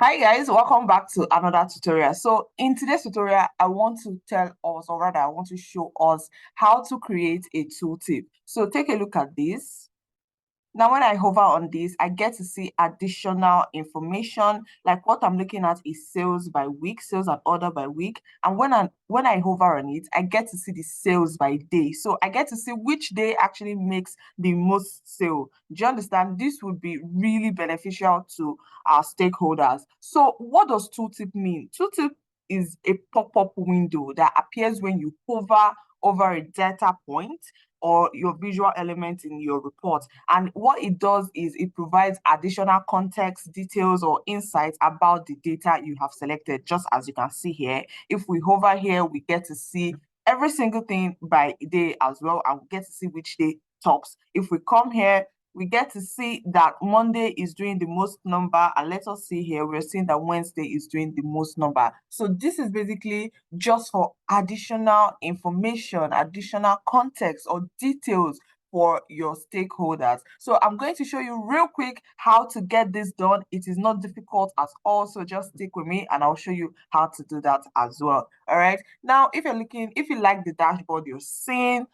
Hi guys, welcome back to another tutorial. So in today's tutorial, I want to tell us, or rather I want to show us how to create a tooltip. So take a look at this. Now, when I hover on this, I get to see additional information. Like what I'm looking at is sales by week, sales and order by week. And when I hover on it, I get to see the sales by day. So I get to see which day actually makes the most sale. Do you understand? This would be really beneficial to our stakeholders. So what does tooltip mean? Tooltip is a pop-up window that appears when you hover over a data point or your visual element in your report. And what it does is it provides additional context, details, or insights about the data you have selected, just as you can see here. If we hover here, we get to see every single thing by day as well, and we get to see which day tops. If we come here, we get to see that Monday is doing the most number, and let us see here, we're seeing that Wednesday is doing the most number. So this is basically just for additional information, additional context or details for your stakeholders. So I'm going to show you real quick how to get this done. It is not difficult at all, so just stick with me and I'll show you how to do that as well. All right, now if you like the dashboard you're seeing,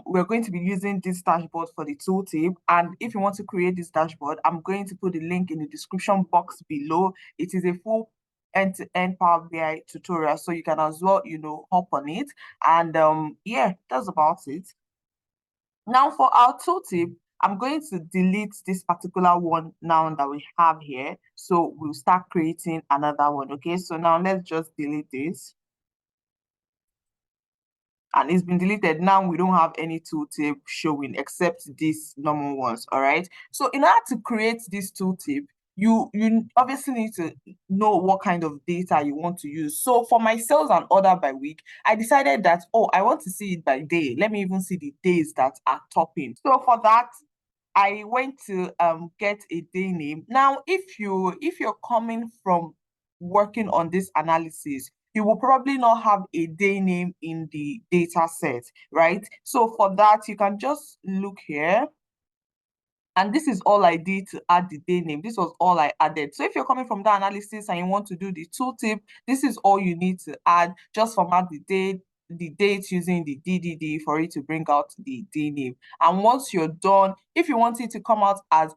we're going to be using this dashboard for the tooltip. And if you want to create this dashboard, I'm going to put the link in the description box below. It is a full end-to-end Power BI tutorial, so you can as well, hop on it. And yeah, that's about it. Now for our tooltip, I'm going to delete this particular one now that we have here. So we'll start creating another one. Okay, so now let's just delete this. And it's been deleted. Now we don't have any tooltip showing except these normal ones. All right. So in order to create this tooltip, you obviously need to know what kind of data you want to use. So for my sales and order by week, I decided that, oh, I want to see it by day. Let me even see the days that are topping. So for that, I went to get a day name. Now, if you're coming from working on this analysis, you will probably not have a day name in the data set, right? So for that, you can just look here. And this is all I did to add the day name. This was all I added. So if you're coming from the analysis and you want to do the tooltip, this is all you need to add. Just format the date using the DDD for it to bring out the day name. And once you're done, if you want it to come out as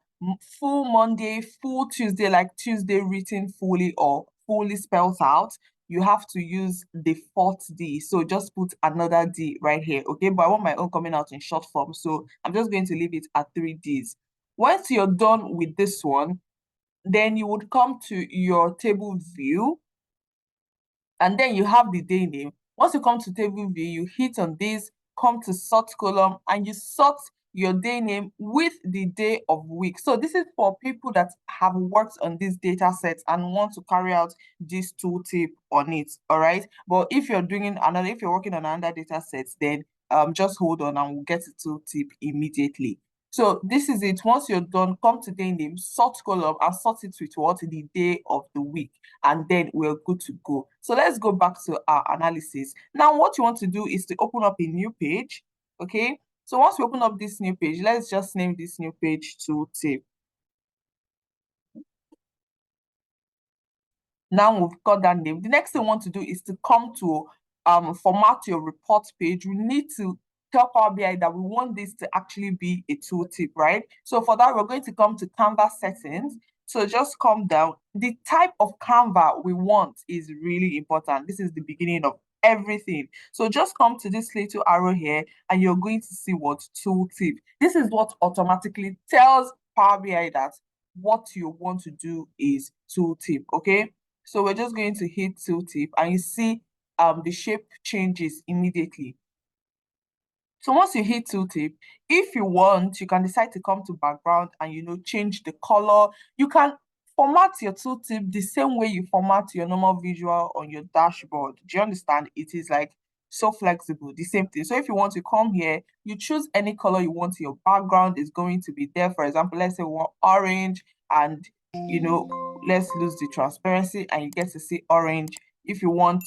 full Monday, full Tuesday, like Tuesday written fully or fully spelled out, you have to use the fourth D. So just put another D right here, okay? But I want my own coming out in short form, so I'm just going to leave it at 3 Ds. Once you're done with this one, then you would come to your table view, and then you have the day name. Once you come to table view, you hit on this, come to sort column, and you sort your day name with the day of week. So this is for people that have worked on these data sets and want to carry out this tooltip on it. All right. But if you're working on another data sets, then just hold on and we'll get to tooltip immediately. So this is it. Once you're done, come to day name, sort column, and sort it with what? The day of the week. And then we're good to go. So let's go back to our analysis. Now, what you want to do is to open up a new page. Okay. So once we open up this new page, let's just name this new page tooltip. Now we've got that name. The next thing we want to do is to come to format your report page. We need to tell Power BI that we want this to actually be a tooltip, right? So for that, we're going to come to Canva Settings. So just come down. The type of Canva we want is really important. This is the beginning of everything. So just come to this little arrow here and you're going to see what tooltip. This is what automatically tells Power BI that what you want to do is tooltip, okay? So we're just going to hit tooltip and you see the shape changes immediately. So once you hit tooltip, if you want, you can decide to come to background and change the color. You can format your tooltip the same way you format your normal visual on your dashboard. Do you understand? It is like so flexible, the same thing. So if you want to come here, you choose any color you want. Your background is going to be there. For example, let's say we want orange and let's lose the transparency and you get to see orange. If you want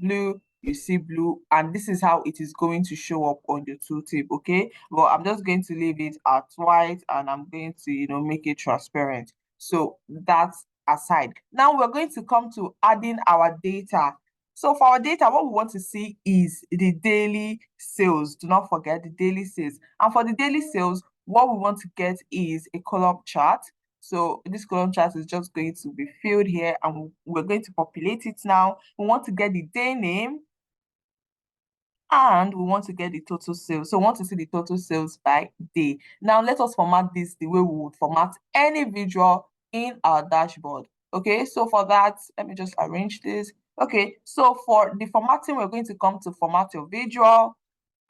blue, you see blue, and this is how it is going to show up on your tooltip, okay? But I'm just going to leave it at white and I'm going to make it transparent. So that's aside. Now we're going to come to adding our data. So for our data, what we want to see is the daily sales. Do not forget the daily sales. And for the daily sales, what we want to get is a column chart. So this column chart is just going to be filled here, and we're going to populate it now. We want to get the day name, and we want to get the total sales. So we want to see the total sales by day. Now let us format this the way we would format any visual in our dashboard. Okay, so for that, let me just arrange this. Okay, so for the formatting, we're going to come to format your visual,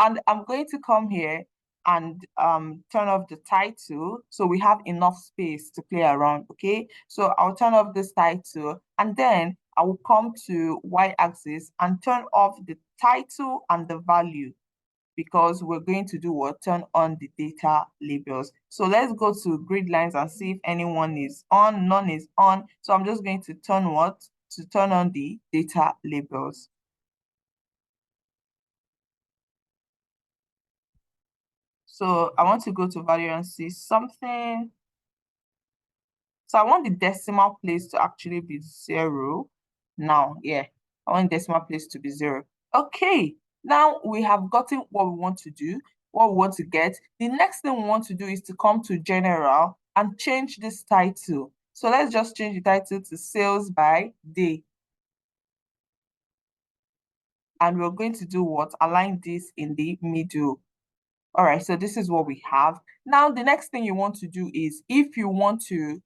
and I'm going to come here and turn off the title so we have enough space to play around. Okay, so I'll turn off this title, and then I will come to y-axis and turn off the title and the value, because we're going to do what? Turn on the data labels. So let's go to grid lines and see if anyone is on. None is on. So I'm just going to turn what? To turn on the data labels. So I want to go to value and see something. So I want the decimal place to actually be 0. Now, yeah, I want decimal place to be 0. Okay, now we have gotten what we want to do, what we want to get. The next thing we want to do is to come to general and change this title. So let's just change the title to sales by day. And we're going to do what? Align this in the middle. All right, so this is what we have. Now, the next thing you want to do is if you want to,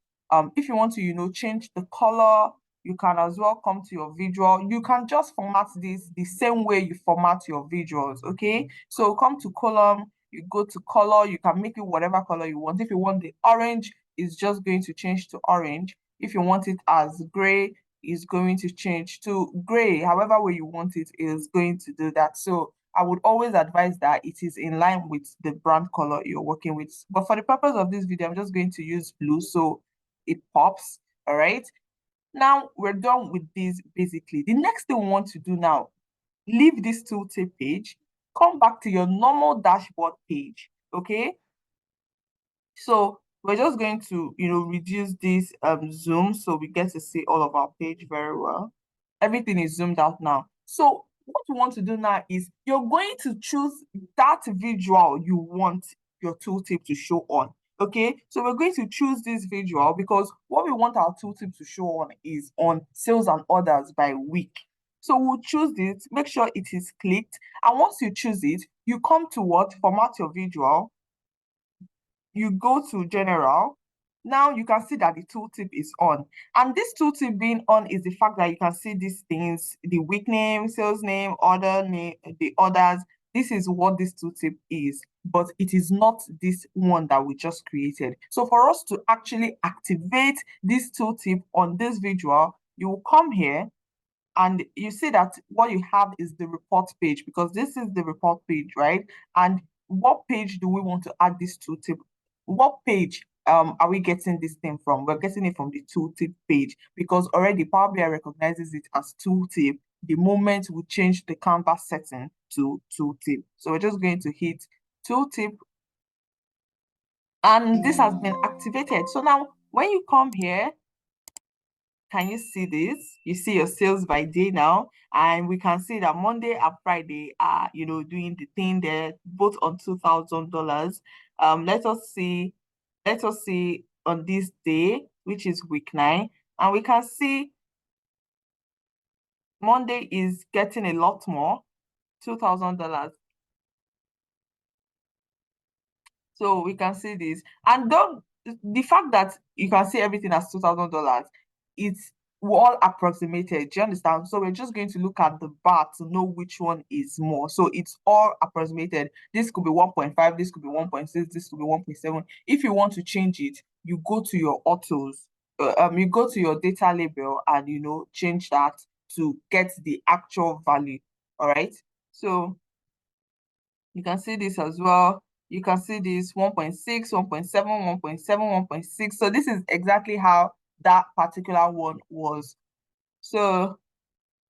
change the color, you can as well come to your visual. You can just format this the same way you format your visuals, okay? So come to column, you go to color, you can make it whatever color you want. If you want the orange, it's just going to change to orange. If you want it as gray, it's going to change to gray. However way you want it is going to do that. So I would always advise that it is in line with the brand color you're working with. But for the purpose of this video, I'm just going to use blue so it pops. All right. Now we're done with this basically. The next thing we want to do now, leave this tooltip page, come back to your normal dashboard page. Okay. So we're just going to, reduce this zoom so we get to see all of our page very well. Everything is zoomed out now. So what we want to do now is you're going to choose that visual you want your tooltip to show on. Okay, so we're going to choose this visual because what we want our tooltip to show on is on sales and orders by week. So we'll choose it, make sure it is clicked. And once you choose it, you come to what? Format your visual. You go to general. Now you can see that the tooltip is on. And this tooltip being on is the fact that you can see these things, the week name, sales name, order name, the orders. This is what this tooltip is, but it is not this one that we just created. So for us to actually activate this tooltip on this visual, you will come here and you see that what you have is the report page, because this is the report page, right? And what page do we want to add this tooltip? What page are we getting this thing from? We're getting it from the tooltip page, because already Power BI recognizes it as tooltip the moment we change the Canva setting to tooltip. So we're just going to hit tooltip, and this has been activated. So now when you come here, can you see this? You see your sales by day now, and we can see that Monday and Friday are, doing the thing there, both on $2,000. Let us see on this day, which is week 9, and we can see Monday is getting a lot more, $2,000. So we can see this. And the fact that you can see everything as $2,000, it's all approximated. Do you understand? So we're just going to look at the bar to know which one is more. So it's all approximated. This could be 1.5, this could be 1.6, this could be 1.7. If you want to change it, you go to your autos, you go to your data label and change that to get the actual value. All right. So you can see this as well. You can see this 1.6, 1.7, 1.7, 1.6. So this is exactly how that particular one was. So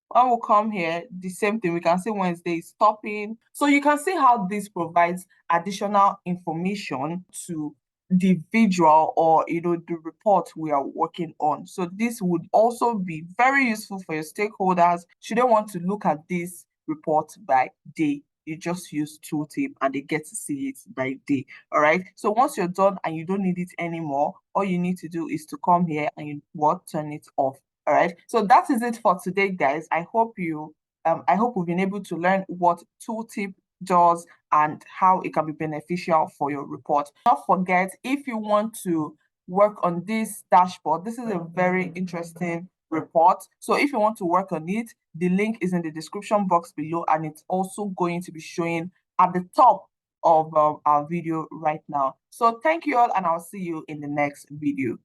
when we come here, the same thing, we can see Wednesday is stopping. So you can see how this provides additional information to the visual or the report we are working on. So this would also be very useful for your stakeholders should they want to look at this report by day. You just use Tooltip and they get to see it by day. All right. So once you're done and you don't need it anymore, all you need to do is to come here and turn it off. All right. So that is it for today, guys. I hope we've been able to learn what Tooltip does and how it can be beneficial for your report. Don't forget, if you want to work on this dashboard, this is a very interesting report. So if you want to work on it, the link is in the description box below, and it's also going to be showing at the top of our video right now. So thank you all, and I'll see you in the next video.